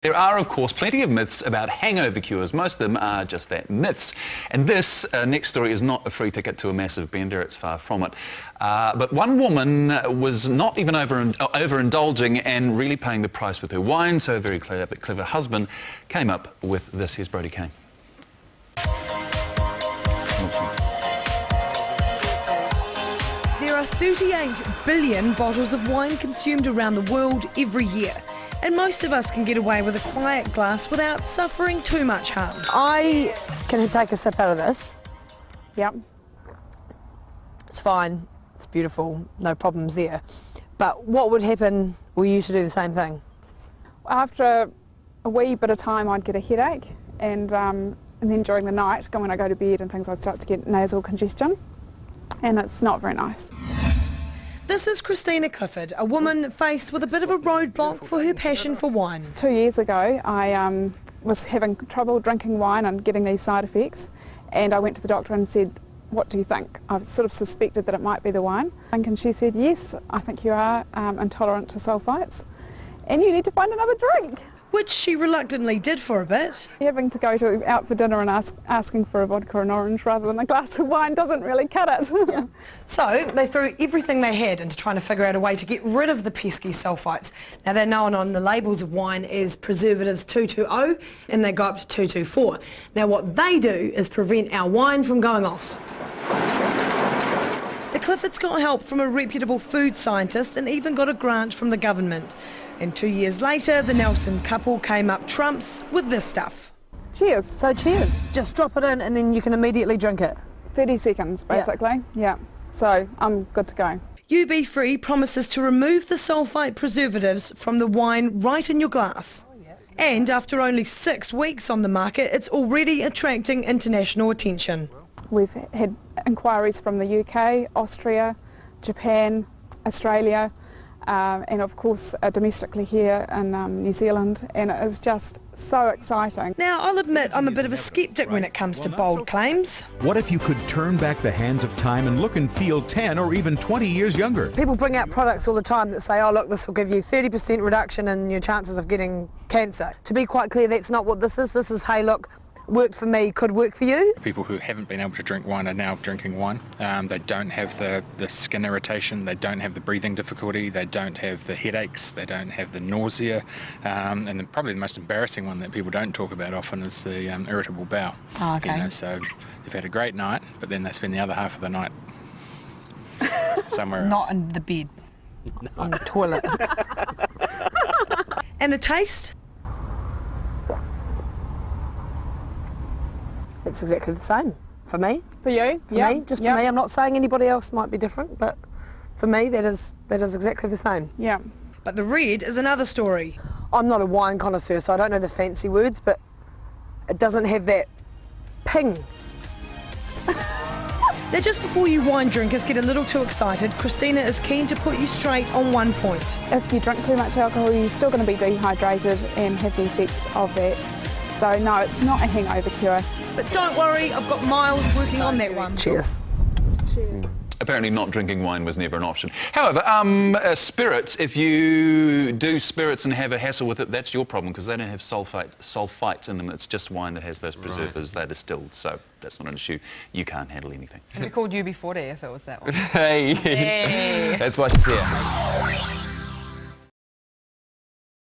There are, of course, plenty of myths about hangover cures. Most of them are just that, myths. And this next story is not a free ticket to a massive bender, it's far from it. But one woman was not even overindulging and really paying the price with her wine, so a very clever husband came up with this. Here's Brodie Kane. There are 38 billion bottles of wine consumed around the world every year. And most of us can get away with a quiet glass without suffering too much harm. I can take a sip out of this. Yep. It's fine. It's beautiful. No problems there. But what would happen, we used to do the same thing? After a wee bit of time I'd get a headache and then during the night, when I go to bed and things, I'd start to get nasal congestion and it's not very nice. This is Christina Clifford, a woman faced with a bit of a roadblock for her passion for wine. 2 years ago I was having trouble drinking wine and getting these side effects, and I went to the doctor and said, what do you think? I've sort of suspected that it might be the wine, and she said, yes, I think you are intolerant to sulphites and you need to find another drink. Which she reluctantly did for a bit. Having to go out for dinner and asking for a vodka and orange rather than a glass of wine doesn't really cut it. Yeah. So they threw everything they had into trying to figure out a way to get rid of the pesky sulphites. Now they're known on the labels of wine as preservatives 220 and they go up to 224. Now what they do is prevent our wine from going off. The Cliffords got help from a reputable food scientist and even got a grant from the government. And 2 years later, the Nelson couple came up trumps with this stuff. Cheers. So cheers. Just drop it in and then you can immediately drink it. 30 seconds, basically. Yeah. So I'm good to go. UBfree promises to remove the sulphite preservatives from the wine right in your glass. And after only 6 weeks on the market, it's already attracting international attention. We've had inquiries from the UK, Austria, Japan, Australia, and of course domestically here in New Zealand, and it is just so exciting. Now I'll admit I'm a bit of a sceptic when it comes to bold claims. What if you could turn back the hands of time and look and feel 10 or even 20 years younger? People bring out products all the time that say, oh look, this will give you 30% reduction in your chances of getting cancer. To be quite clear, that's not what this is. This is, hey look, worked for me, could work for you. People who haven't been able to drink wine are now drinking wine. They don't have the skin irritation, they don't have the breathing difficulty, they don't have the headaches, they don't have the nausea, and probably the most embarrassing one that people don't talk about often is the irritable bowel. Oh, okay. You know, so they've had a great night, but then they spend the other half of the night somewhere else. Not in the bed, on the toilet. And the taste? It's exactly the same for me. For you? For me, just for me. I'm not saying anybody else might be different, but for me that is exactly the same. Yeah. But the red is another story. I'm not a wine connoisseur, so I don't know the fancy words, but it doesn't have that ping. Now just before you wine drinkers get a little too excited, Christina is keen to put you straight on one point. If you drink too much alcohol, you're still going to be dehydrated and have the effects of that. So no, it's not a hangover cure. But don't worry, I've got Miles working on that one. Cheers. Cheers. Apparently not drinking wine was never an option. However, spirits, if you do spirits and have a hassle with it, that's your problem, because they don't have sulfites in them. It's just wine that has those preservatives that are distilled, so that's not an issue. You can't handle anything. Should be called UB40 if it was that one. Hey, that's why she's here.